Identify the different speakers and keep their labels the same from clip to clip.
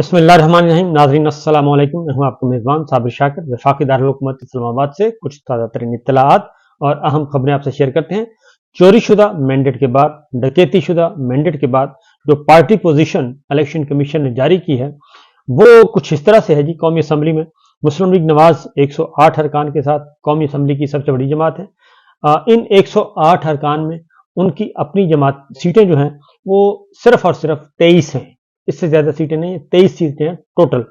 Speaker 1: बिस्मिल्लाहिर्रहमानिर्रहीम। नाज़रीन अस्सलाम वालेकुम। मैं हूं आपका मेज़बान साबिर शाकिर, वफाकी दारुल हुकूमत इस्लामाबाद से कुछ ताज़ा तरीन इत्तलाआत और अहम खबरें आपसे शेयर करते हैं। चोरी शुदा मैंडेट के बाद, डकैती शुदा मैंडेट के बाद जो पार्टी पोजीशन इलेक्शन कमीशन ने जारी की है वो कुछ इस तरह से है जी। कौमी असम्बली में मुस्लिम लीग नवाज 108 अरकान के साथ कौमी असम्बली की सबसे बड़ी जमात है। इन 108 अरकान में उनकी अपनी जमात सीटें जो हैं वो सिर्फ और सिर्फ 23 हैं, इससे ज्यादा सीटें नहीं है। 23 सीटें हैं टोटल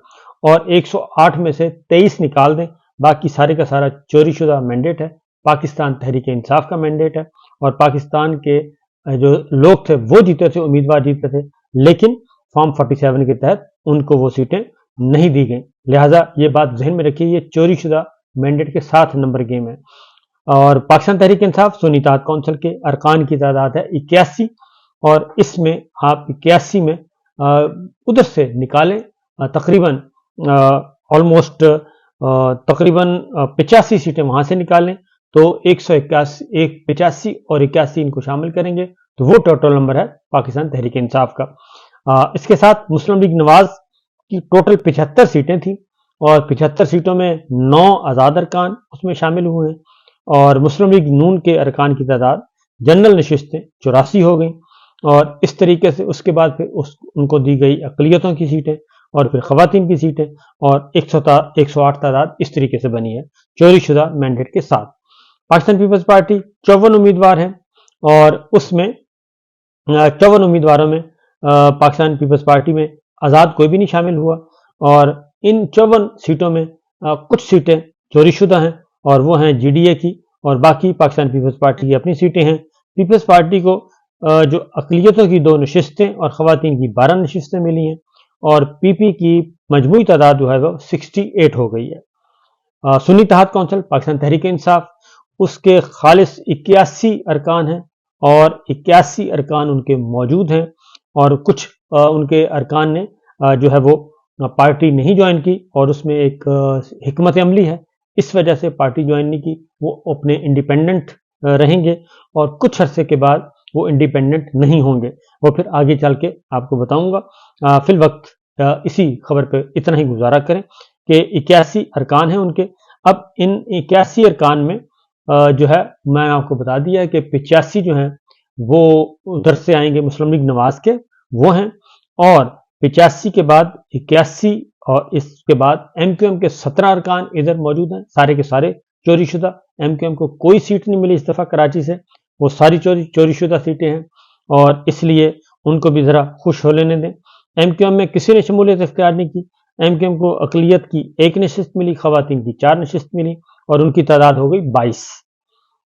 Speaker 1: और 108 में से 23 निकाल दें, बाकी सारे का सारा चोरी शुदा मैंडेट है। पाकिस्तान तहरीक इंसाफ का मैंडेट है और पाकिस्तान के जो लोग थे वो जीते थे, उम्मीदवार जीते थे, लेकिन फॉर्म 47 के तहत उनको वो सीटें नहीं दी गई। लिहाजा ये बात जहन में रखिए, ये चोरी शुदा मैंडेट के 7 नंबर गेम है। और पाकिस्तान तहरीक इंसाफ सुन्नी इत्तेहाद कौंसिल के अरकान की तादाद है 81 और इसमें आप 81 में उधर से निकालें तकरीबन ऑलमोस्ट तकरीबन 85 सीटें वहां से निकालें तो 185 और 81 इनको शामिल करेंगे तो वो टोटल नंबर है पाकिस्तान तहरीक इंसाफ का। इसके साथ मुस्लिम लीग नवाज की टोटल 75 सीटें थी और 75 सीटों में 9 आज़ाद अरकान उसमें शामिल हुए हैं और मुस्लिम लीग नून के अरकान की तादाद जनरल नशिस्तें 84 हो गई और इस तरीके से उसके बाद फिर उनको दी गई अक़लियतों की सीटें और फिर ख़वातीन की सीटें और 108 तादाद इस तरीके से बनी है चोरी शुदा मैंडेट के साथ। पाकिस्तान पीपल्स पार्टी 54 उम्मीदवार हैं और उसमें 54 उम्मीदवारों में पाकिस्तान पीपल्स पार्टी में आज़ाद कोई भी नहीं शामिल हुआ और इन 54 सीटों में कुछ सीटें चोरी शुदा हैं और वो हैं GDA की और बाकी पाकिस्तान पीपल्स पार्टी की अपनी सीटें हैं। पीपल्स पार्टी को जो अक़लियतों की 2 नशिस्तें और ख़वातीन की 12 नशिस्तें मिली हैं और PP की मजमूई तादाद जो है वो 68 हो गई है। सुन्नी इत्तेहाद कौंसिल पाकिस्तान तहरीक इंसाफ उसके खालिस 81 अरकान हैं और 81 अरकान उनके मौजूद हैं और कुछ उनके अरकान ने जो है वो पार्टी नहीं ज्वाइन की और उसमें एक हिकमत अमली है, इस वजह से पार्टी ज्वाइन नहीं की, वो अपने इंडिपेंडेंट रहेंगे और कुछ अरसे के बाद वो इंडिपेंडेंट नहीं होंगे, वो फिर आगे चल के आपको बताऊंगा। फिल वक्त इसी खबर पे इतना ही गुजारा करें कि 81 अरकान हैं उनके। अब इन 81 अरकान में जो है मैं आपको बता दिया है कि 85 जो हैं वो उधर से आएंगे मुस्लिम लीग नवाज के, वो हैं और 85 के बाद 81 और इसके बाद MQM के 17 अरकान इधर मौजूद हैं, सारे के सारे चोरी शुदा। MQM को कोई सीट नहीं मिली इस दफ़ा कराची से, वो सारी चोरी शुदा सीटें हैं और इसलिए उनको भी ज़रा खुश हो लेने दें। MQM में किसी ने शमूलियत इख्तियार नहीं की। MQM को अक़लियत की 1 नशिस्त मिली, ख़वातीन की 4 नशिस्त मिली और उनकी तादाद हो गई 22।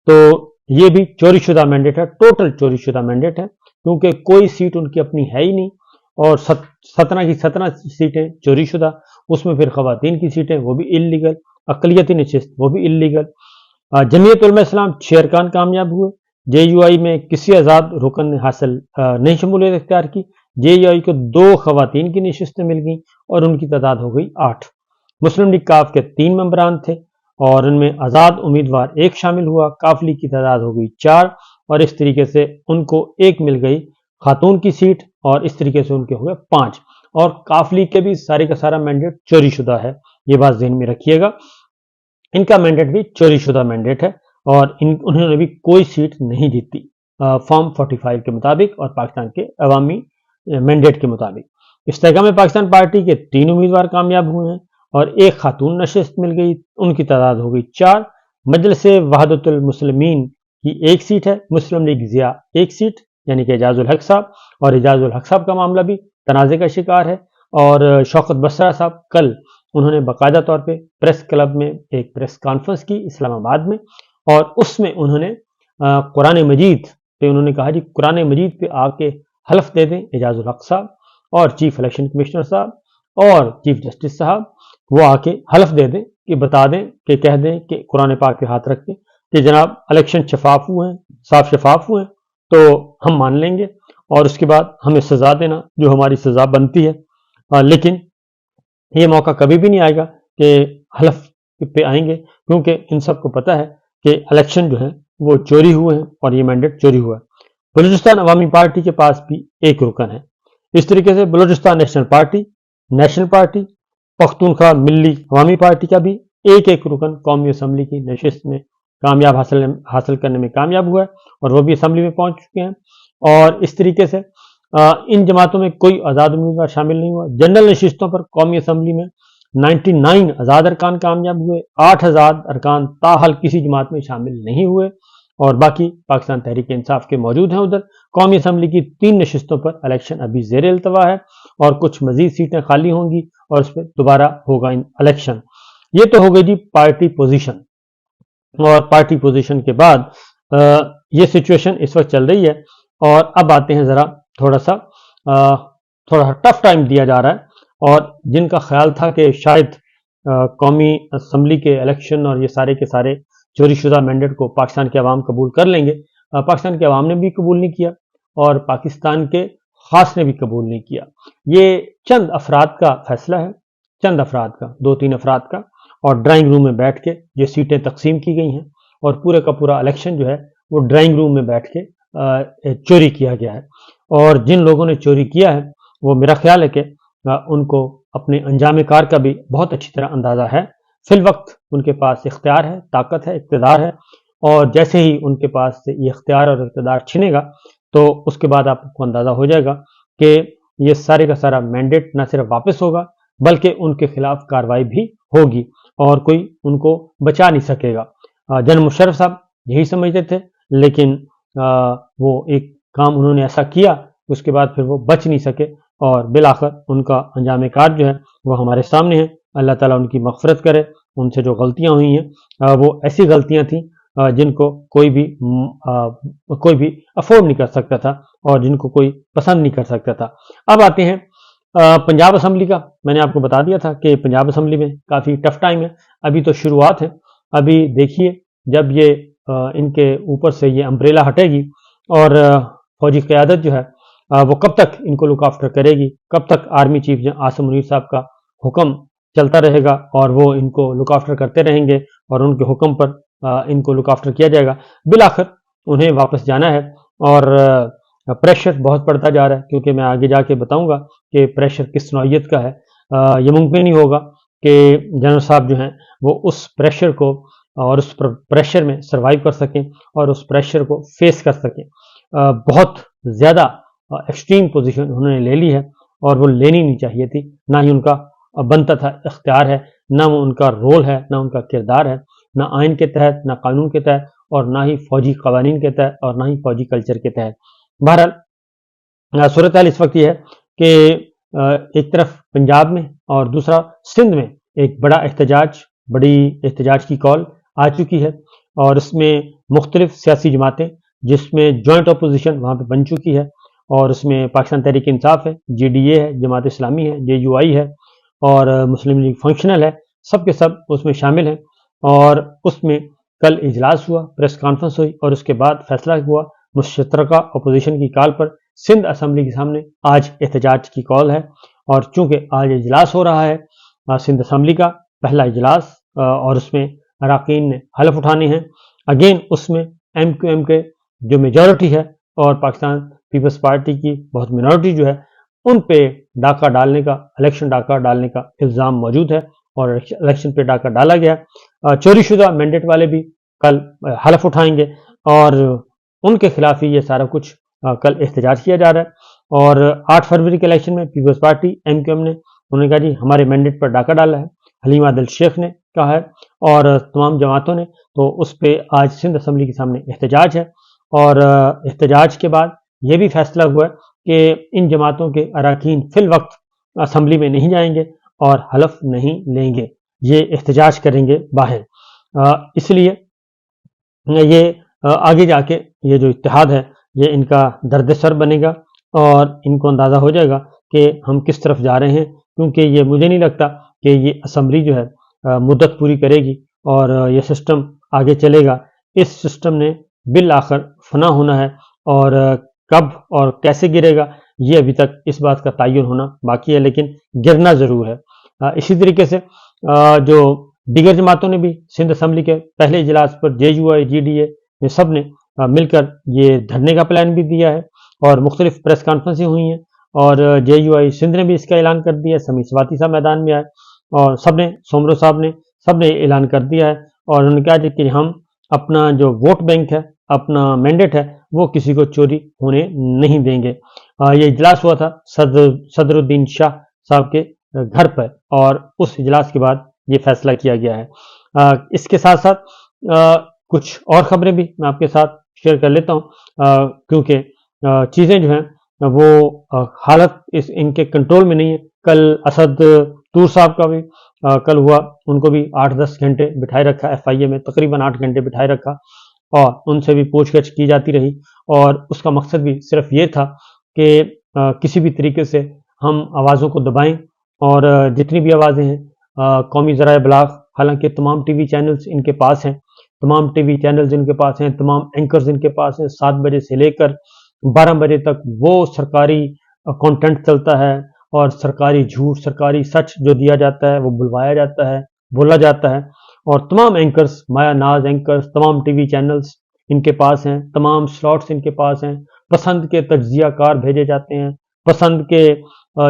Speaker 1: तो ये भी चोरी शुदा मैंडेट है, टोटल चोरी शुदा मैंडेट है क्योंकि कोई सीट उनकी अपनी है ही नहीं और 17 की 17 सीटें चोरी शुदा, उसमें फिर ख़वातीन की सीटें वो भी इल्लीगल, अक़लियती नशिस्त वो भी इल्लीगल। जमीयत उलमा इस्लाम 6 अरकान कामयाब हुए। JUI में किसी आज़ाद रुकन ने हासिल नहीं शमूलियत इख्तियार की। JUI को 2 ख़वातीन की नशिस्तें मिल गई और उनकी तादाद हो गई 8। मुस्लिम लीग काफ के 3 मेंबरान थे और उनमें आज़ाद उम्मीदवार 1 शामिल हुआ, काफ लीग की तादाद हो गई 4 और इस तरीके से उनको 1 मिल गई खातून की सीट और इस तरीके से उनके हो गए 5 और काफ लीग के भी सारे का सारा मैंडेट चोरी शुदा है, ये बात ज़हन में रखिएगा। इनका मैंडेट भी चोरी शुदा मैंडेट है और उन्होंने भी कोई सीट नहीं जीती फॉर्म 45 के मुताबिक और पाकिस्तान के अवामी मैंडेट के मुताबिक। इस्तेहकाम पाकिस्तान पार्टी के 3 उम्मीदवार कामयाब हुए हैं और 1 खातून नशिस्त मिल गई, उनकी तादाद हो गई 4। मजलिस वहदतुल मुस्लिमीन की 1 सीट है, मुस्लिम लीग ज़िया 1 सीट यानी कि एजाजुल हक साहब, और एजाजुल हक साहब का मामला भी तनाज़े का शिकार है और शौकत बसरा साहब कल उन्होंने बाकायदा तौर पे प्रेस क्लब में एक प्रेस कॉन्फ्रेंस की इस्लामाबाद में और उसमें उन्होंने कुरान मजीद पे उन्होंने कहा जी कुरान मजीद पे आके हलफ दे दें एजाजुल हक साहब और चीफ इलेक्शन कमिश्नर साहब और चीफ जस्टिस साहब, वो आके हलफ दे दें कि बता दें कि कह दें कि कुरान पाक पे हाथ रख के कि जनाब इलेक्शन शफाफ हुए हैं, साफ शफाफ हुए हैं तो हम मान लेंगे और उसके बाद हमें सज़ा देना जो हमारी सज़ा बनती है। लेकिन ये मौका कभी भी नहीं आएगा कि हलफ पे आएंगे क्योंकि इन सबको पता है कि इलेक्शन जो है वो चोरी हुए हैं और ये मैंडेट चोरी हुआ है। बलूचिस्तान अवामी पार्टी के पास भी 1 रुकन है। इस तरीके से Balochistan national party national party, Pakhtunkhwa Milli Awami party का भी एक एक रुकन कौमी असम्बली की नशिस्त में कामयाब हासिल करने में कामयाब हुआ है और वो भी असम्बली में पहुंच चुके हैं। और इस तरीके से इन जमातों में कोई आज़ाद उम्मीदवार शामिल नहीं हुआ। जनरल नशिस्तों पर कौमी असम्बली में 99 आज़ाद अरकान कामयाब हुए, 8 आज़ाद अरकान ताहल किसी जमात में शामिल नहीं हुए और बाकी पाकिस्तान तहरीक इंसाफ के मौजूद हैं। उधर कौमी असम्बली की 3 नशिस्तों पर इलेक्शन अभी ज़ेर इल्तवा है और कुछ मजीद सीटें खाली होंगी और उस पर दोबारा होगा इलेक्शन। ये तो हो गई जी पार्टी पोजीशन। और पार्टी पोजीशन के बाद ये सिचुएशन इस वक्त चल रही है। और अब आते हैं ज़रा थोड़ा टफ टाइम दिया जा रहा है और जिनका ख्याल था कि शायद कौमी असम्बली के इलेक्शन और ये सारे के सारे चोरी शुदा मैंडेट को पाकिस्तान के अवाम कबूल कर लेंगे, पाकिस्तान के अवाम ने भी कबूल नहीं किया और पाकिस्तान के खास ने भी कबूल नहीं किया। ये चंद अफराद का फैसला है, चंद अफराद का, 2-3 अफराद का, और ड्राइंग रूम में बैठ के ये सीटें तकसीम की गई हैं और पूरे का पूरा इलेक्शन जो है वो ड्राइंग रूम में बैठ के चोरी किया गया है। और जिन लोगों ने चोरी किया है वो मेरा ख्याल है कि उनको अपने अंजाम कार का भी बहुत अच्छी तरह अंदाज़ा है। फिल वक्त उनके पास इख्तियार है, ताकत है, इक़्तिदार है और जैसे ही उनके पास से ये इख्तियार और इक़्तिदार छिनेगा तो उसके बाद आपको अंदाज़ा हो जाएगा कि ये सारे का सारा मैंडेट न सिर्फ वापस होगा बल्कि उनके खिलाफ कार्रवाई भी होगी और कोई उनको बचा नहीं सकेगा। जनरल मुशर्रफ साहब यही समझते थे, लेकिन वो एक काम उन्होंने ऐसा किया उसके बाद फिर वो बच नहीं सके और बिलाखिर उनका अंजाम कार जो है वो हमारे सामने है। अल्लाह ताला उनकी मग़फ़िरत करे, उनसे जो गलतियां हुई हैं वो ऐसी गलतियां थी जिनको कोई भी अफोर्ड नहीं कर सकता था और जिनको कोई पसंद नहीं कर सकता था। अब आते हैं पंजाब असम्बली का। मैंने आपको बता दिया था कि पंजाब असम्बली में काफ़ी टफ टाइम है, अभी तो शुरुआत है। अभी देखिए जब ये इनके ऊपर से ये अम्ब्रेला हटेगी और फौजी क़यादत जो है वो कब तक इनको लुक आफ्टर करेगी, कब तक आर्मी चीफ आसिम मुनीर साहब का हुक्म चलता रहेगा और वो इनको लुक आफ्टर करते रहेंगे और उनके हुक्म पर इनको लुक आफ्टर किया जाएगा। बिलाखिर उन्हें वापस जाना है और प्रेशर बहुत पड़ता जा रहा है, क्योंकि मैं आगे जाके बताऊंगा कि प्रेशर किस नौइयत का है। ये मुमकिन नहीं होगा कि जनरल साहब जो हैं वो उस प्रेशर को और उस प्रेशर में सर्वाइव कर सकें और उस प्रेशर को फेस कर सकें। बहुत ज़्यादा एक्सट्रीम पोजीशन उन्होंने ले ली है और वो लेनी नहीं चाहिए थी, ना ही उनका बनता था इख्तियार है, ना वो उनका रोल है, ना उनका किरदार है, ना आइन के तहत, ना कानून के तहत और ना ही फौजी कवानीन के तहत और ना ही फौजी कल्चर के तहत। बहरहाल सूरत हाल इस वक्त ये है कि एक तरफ पंजाब में और दूसरा सिंध में एक बड़ी एहतजाज की कॉल आ चुकी है और इसमें मुख्तलिफ सियासी जमातें, जिसमें जॉइंट अपोजिशन वहाँ पर बन चुकी है और उसमें पाकिस्तान तहरीक इंसाफ है, JDA है, जमात इस्लामी है, JUI है और मुस्लिम लीग फंक्शनल है, सब के सब उसमें शामिल हैं। और उसमें कल इजलास हुआ, प्रेस कॉन्फ्रेंस हुई और उसके बाद फैसला हुआ मुश्तरका अपोजिशन की कॉल पर सिंध असम्बली के सामने आज एहतजाज की कॉल है। और चूंकि आज इजलास हो रहा है सिंध असम्बली का पहला इजलास और उसमें अरकान ने हलफ उठाने हैं। अगेन उसमें MQM के जो मेजॉरिटी है और पाकिस्तान पीपल्स पार्टी की बहुत मिनॉरिटी जो है उन पे डाका डालने का, इलेक्शन डाका डालने का इल्ज़ाम मौजूद है और इलेक्शन पे डाका डाला गया। चोरी शुदा मैंडेट वाले भी कल हलफ उठाएंगे और उनके खिलाफ ही ये सारा कुछ कल एहतजाज किया जा रहा है। और 8 फरवरी के इलेक्शन में पीपल्स पार्टी MQM ने उन्होंने कहा जी हमारे मैंडेट पर डाका डाला है, हलीमा आदिल शेख ने कहा है और तमाम जमातों ने, तो उस पर आज सिंध असम्बली के सामने एहतजाज है। और एहतजाज के बाद यह भी फैसला हुआ है कि इन जमातों के अरकान फिल वक्त असम्बली में नहीं जाएंगे और हलफ नहीं लेंगे, ये एहतजाज करेंगे बाहर। इसलिए ये आगे जाके ये जो इत्तेहाद है ये इनका दर्द सर बनेगा और इनको अंदाज़ा हो जाएगा कि हम किस तरफ जा रहे हैं, क्योंकि ये मुझे नहीं लगता कि ये असम्बली जो है मुद्दत पूरी करेगी और ये सिस्टम आगे चलेगा। इस सिस्टम ने बिल आखिर फना होना है और कब और कैसे गिरेगा ये अभी तक इस बात का तयन होना बाकी है, लेकिन गिरना ज़रूर है। इसी तरीके से जो दीगर जमातों ने भी सिंध असम्बली के पहले इजलास पर JUI JDA ने सब ने मिलकर ये धरने का प्लान भी दिया है और मुख्तलिफ प्रेस कॉन्फ्रेंसें हुई हैं और JUI सिंध ने भी इसका ऐलान कर दिया, समी स्वाति साहब मैदान में आए और सबने, सोमरो साहब ने, सबने ऐलान कर दिया है और उन्होंने कहा कि हम अपना जो वोट बैंक है, अपना मैंडेट है, वो किसी को चोरी होने नहीं देंगे। ये इजलास हुआ था सदरुद्दीन शाह साहब के घर पर और उस इजलास के बाद ये फैसला किया गया है। इसके साथ साथ कुछ और खबरें भी मैं आपके साथ शेयर कर लेता हूँ, क्योंकि चीज़ें जो हैं वो हालत इनके कंट्रोल में नहीं है। कल असद तूर साहब का भी कल हुआ, उनको भी 8-10 घंटे बिठाए रखा FIA में, तकरीबन 8 घंटे बिठाए रखा और उनसे भी पूछगछ की जाती रही और उसका मकसद भी सिर्फ ये था कि किसी भी तरीके से हम आवाज़ों को दबाएं और जितनी भी आवाज़ें हैं कौमी ज़राए इब्लाग, हालांकि तमाम TV चैनल्स इनके पास हैं, तमाम TV चैनल्स इनके पास हैं, तमाम एंकर्स इनके पास हैं, 7 बजे से लेकर 12 बजे तक वो सरकारी कंटेंट चलता है और सरकारी झूठ, सरकारी सच जो दिया जाता है वो बुलवाया जाता है, बोला जाता है और तमाम एंकर्स, माया नाज एंकर्स, तमाम TV चैनल्स इनके पास हैं, तमाम स्लॉट्स इनके पास हैं, पसंद के तज्जियाकार भेजे जाते हैं, पसंद के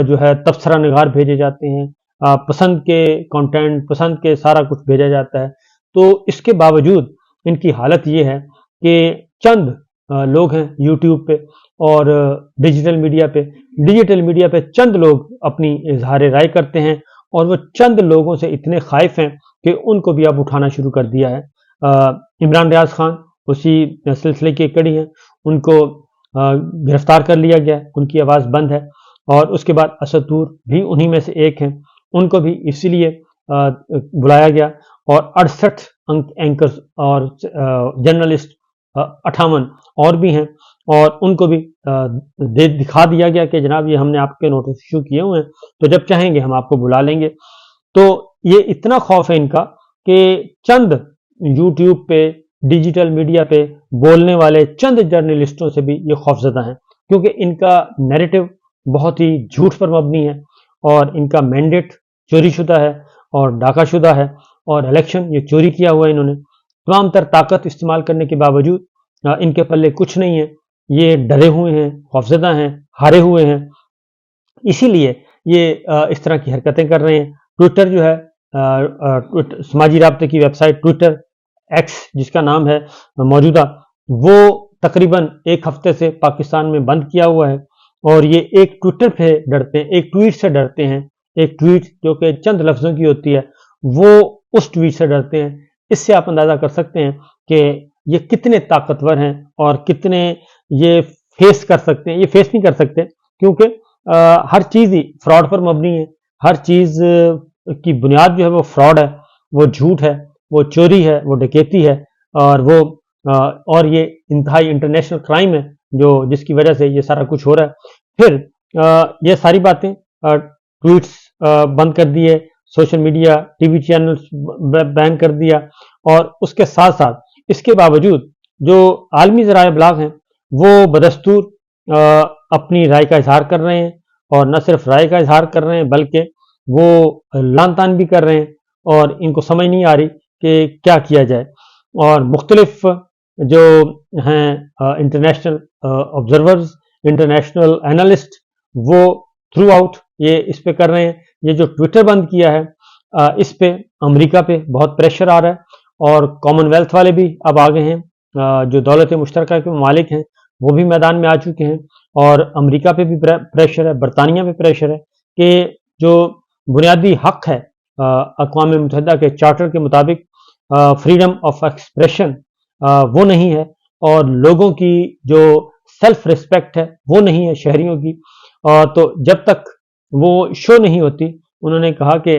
Speaker 1: जो है तबसरा निगार भेजे जाते हैं, पसंद के कंटेंट, पसंद के सारा कुछ भेजा जाता है। तो इसके बावजूद इनकी हालत ये है कि चंद लोग हैं यूट्यूब पे और डिजिटल मीडिया पे चंद लोग अपनी इजहार राय करते हैं और वो चंद लोगों से इतने खाइफ हैं कि उनको भी अब उठाना शुरू कर दिया है। इमरान रियाज खान उसी सिलसिले की कड़ी है, उनको गिरफ्तार कर लिया गया, उनकी आवाज़ बंद है और उसके बाद असद तूर भी उन्हीं में से एक हैं, उनको भी इसीलिए बुलाया गया और 68 एंकर्स और जर्नलिस्ट 58 और भी हैं और उनको भी दिखा दिया गया कि जनाब ये हमने आपके नोटिस इशू किए हुए हैं, तो जब चाहेंगे हम आपको बुला लेंगे। तो ये इतना खौफ है इनका कि चंद यूट्यूब पे, डिजिटल मीडिया पे बोलने वाले चंद जर्नलिस्टों से भी ये खौफजदा हैं, क्योंकि इनका नैरेटिव बहुत ही झूठ पर मबनी है और इनका मैंडेट चोरी शुदा है और डाका शुदा है और इलेक्शन ये चोरी किया हुआ है इन्होंने। तमाम तर ताकत इस्तेमाल करने के बावजूद इनके पल्ले कुछ नहीं है, ये डरे हुए हैं, खौफजदा हैं, हारे हुए हैं, इसीलिए ये इस तरह की हरकतें कर रहे हैं। ट्विटर जो है, समाजी राब्ते की वेबसाइट ट्विटर एक्स जिसका नाम है मौजूदा, वो तकरीबन एक हफ्ते से पाकिस्तान में बंद किया हुआ है और ये एक ट्विटर पे डरते हैं, एक ट्वीट से डरते हैं, एक ट्वीट जो कि चंद लफ्जों की होती है वो उस ट्वीट से डरते हैं। इससे आप अंदाजा कर सकते हैं कि ये कितने ताकतवर हैं और कितने ये फेस कर सकते हैं। ये फेस नहीं कर सकते क्योंकि हर चीज़ ही फ्रॉड पर मबनी है, हर चीज़ की बुनियाद जो है वो फ्रॉड है, वो झूठ है, वो चोरी है, वो डकैती है और वो और ये इंतहाई इंटरनेशनल क्राइम है जो जिसकी वजह से ये सारा कुछ हो रहा है। फिर ये सारी बातें, ट्वीट्स बंद कर दिए, social media, TV channels ban कर दिया और उसके साथ साथ इसके बावजूद जो आलमी ज़राए इब्लाग हैं वो बदस्तूर अपनी राय का इजहार कर रहे हैं और न सिर्फ राय का इजहार कर रहे हैं बल्कि वो लान तान भी कर रहे हैं और इनको समझ नहीं आ रही कि क्या किया जाए। और मुख्तलिफ जो हैं इंटरनेशनल ऑब्जर्वर्स, इंटरनेशनल एनालिस्ट, वो थ्रू आउट ये इस पे कर रहे हैं। ये जो ट्विटर बंद किया है इस पे अमेरिका पे बहुत प्रेशर आ रहा है और कॉमनवेल्थ वाले भी अब आ गए हैं, जो दौलत मुश्तरका के मालिक हैं वो भी मैदान में आ चुके हैं और अमेरिका पे भी प्रेशर है, बरतानिया पे प्रेशर है कि जो बुनियादी हक है अक़वाम मुत्तहिदा के चार्टर के मुताबिक फ्रीडम ऑफ एक्सप्रेशन वो नहीं है और लोगों की जो सेल्फ रिस्पेक्ट है वो नहीं है शहरियों की। तो जब तक वो शो नहीं होती, उन्होंने कहा कि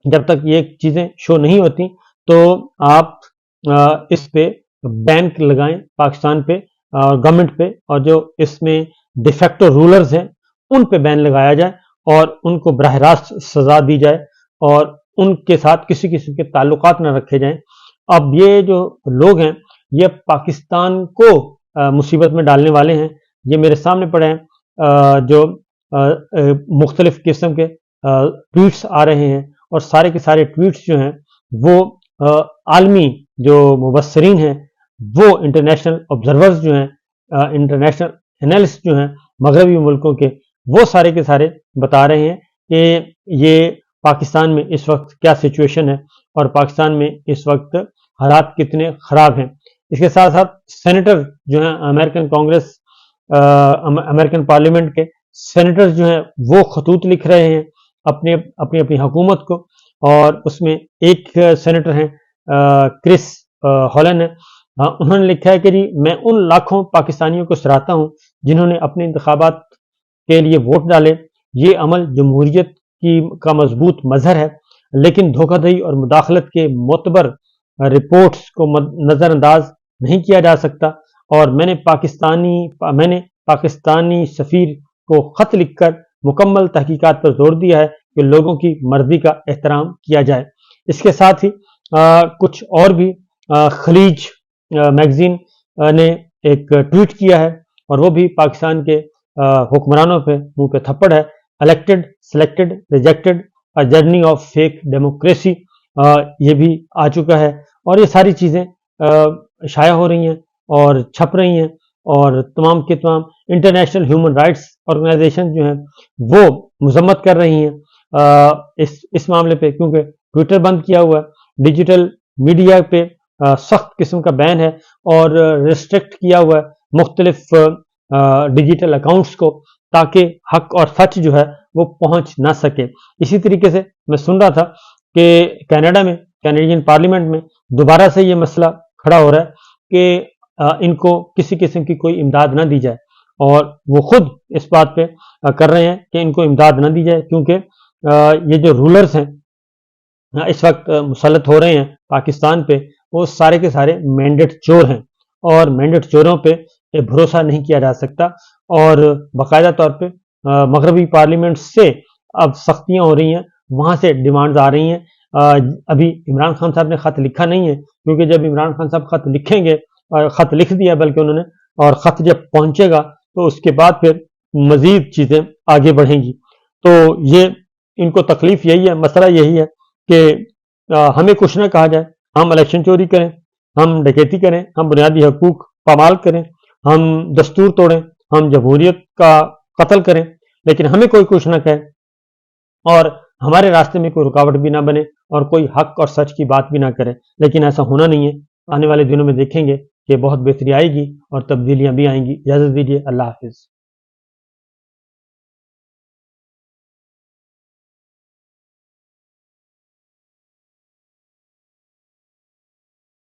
Speaker 1: जब तक ये चीज़ें शो नहीं होती तो आप इस पे बैन लगाएं पाकिस्तान पे गवर्नमेंट पे और जो इसमें डिफेक्टो रूलर्स हैं उन पे बैन लगाया जाए और उनको बराह रास्त सजा दी जाए और उनके साथ किसी किस्म के ताल्लुकात न रखे जाएं। अब ये जो लोग हैं ये पाकिस्तान को मुसीबत में डालने वाले हैं। ये मेरे सामने पड़े हैं जो मुख्तलिफ किस्म के ट्वीट्स आ रहे हैं और सारे के सारे ट्वीट्स जो हैं वो आलमी जो मुबस्सरीन हैं, वो इंटरनेशनल ऑब्जर्वर्स जो हैं, इंटरनेशनल एनालिस्ट जो हैं मगरबी मुल्कों के, وہ سارے کے سارے بتا رہے ہیں کہ یہ پاکستان میں اس وقت کیا سچویشن ہے اور پاکستان میں اس وقت حالات کتنے خراب ہیں۔ اس کے ساتھ ساتھ سینیٹر جو ہیں امریکن کانگریس امریکن پارلیمنٹ کے سینیٹر جو ہیں وہ خطوط لکھ رہے ہیں اپنی حکومت کو، اور اس میں ایک سینیٹر ہیں کرس ہالن ہے، انہوں نے لکھا ہے کہ جی میں ان لاکھوں پاکستانیوں کو سراہتا ہوں جنہوں نے اپنے انتخابات کے لیے ووٹ ڈالے۔ یہ عمل جمہوریت کا مضبوط مظہر ہے، لیکن دھوکہ دہی اور مداخلت کے معتبر رپورٹس کو نظر انداز نہیں کیا جا سکتا، اور میں نے پاکستانی سفیر کو خط لکھ کر مکمل تحقیقات پر زور دیا ہے کہ لوگوں کی مرضی کا احترام کیا جائے۔ اس کے ساتھ ہی کچھ اور بھی خلیج میگزین نے ایک ٹویٹ کیا ہے، اور وہ بھی پاکستان کے حکمرانوں پہ منہ پہ تھپڑ ہے۔ Elected selected rejected journey of fake democracy, یہ بھی آ چکا ہے، اور یہ ساری چیزیں شائع ہو رہی ہیں اور چھپ رہی ہیں، اور تمام کے تمام انٹرنیشنل ہیومن رائٹس آرگنائزیشن جو ہیں وہ مذمت کر رہی ہیں اس معاملے پہ، کیونکہ ٹویٹر بند کیا ہوا ہے، ڈیجیٹل میڈیا پہ سخت قسم کا بین ہے، اور ریسٹرکٹ کیا ہوا ہے مختلف ڈیجیٹل اکاؤنٹس کو، تاکہ حق اور سچ جو ہے وہ پہنچ نہ سکے۔ اسی طریقے سے میں سن رہا تھا کہ کینیڈا میں کینیڈین پارلیمنٹ میں دوبارہ سے یہ مسئلہ کھڑا ہو رہا ہے کہ ان کو کسی قسم کی کوئی امداد نہ دی جائے، اور وہ خود اس بات پہ کر رہے ہیں کہ ان کو امداد نہ دی جائے، کیونکہ یہ جو رولرز ہیں اس وقت مسلط ہو رہے ہیں پاکستان پہ، وہ سارے کے سارے مینڈیٹ چور ہیں، اور مینڈیٹ چوروں پہ بھروسہ نہیں کیا جا سکتا، اور باقاعدہ طور پہ مغربی پارلیمنٹ سے اب سختیاں ہو رہی ہیں، وہاں سے ڈیمانڈز آ رہی ہیں۔ ابھی عمران خان صاحب نے خط لکھا نہیں ہے، کیونکہ جب عمران خان صاحب خط لکھیں گے، خط لکھ دیا بلکہ انہوں نے، اور خط جب پہنچے گا تو اس کے بعد پھر مزید چیزیں آگے بڑھیں گی۔ تو یہ ان کو تکلیف یہی ہے، مسئلہ یہی ہے کہ ہمیں کچھ نہ کہا جائے، ہم الیکشن چوری کریں، ہم ڈکیتی کریں، ہم بنیادی حقوق پامال کریں، ہم دستور توڑیں، ہم جمہوریت کا قتل کریں، لیکن ہمیں کوئی کچھ نہ کہے، اور ہمارے راستے میں کوئی رکاوٹ بھی نہ بنے، اور کوئی حق اور سچ کی بات بھی نہ کرے۔ لیکن ایسا ہونا نہیں ہے، آنے والے دنوں میں دیکھیں گے کہ بہت بہتری آئے گی اور تبدیلیاں بھی آئیں گی۔ اجازت دیجیے، اللہ حافظ۔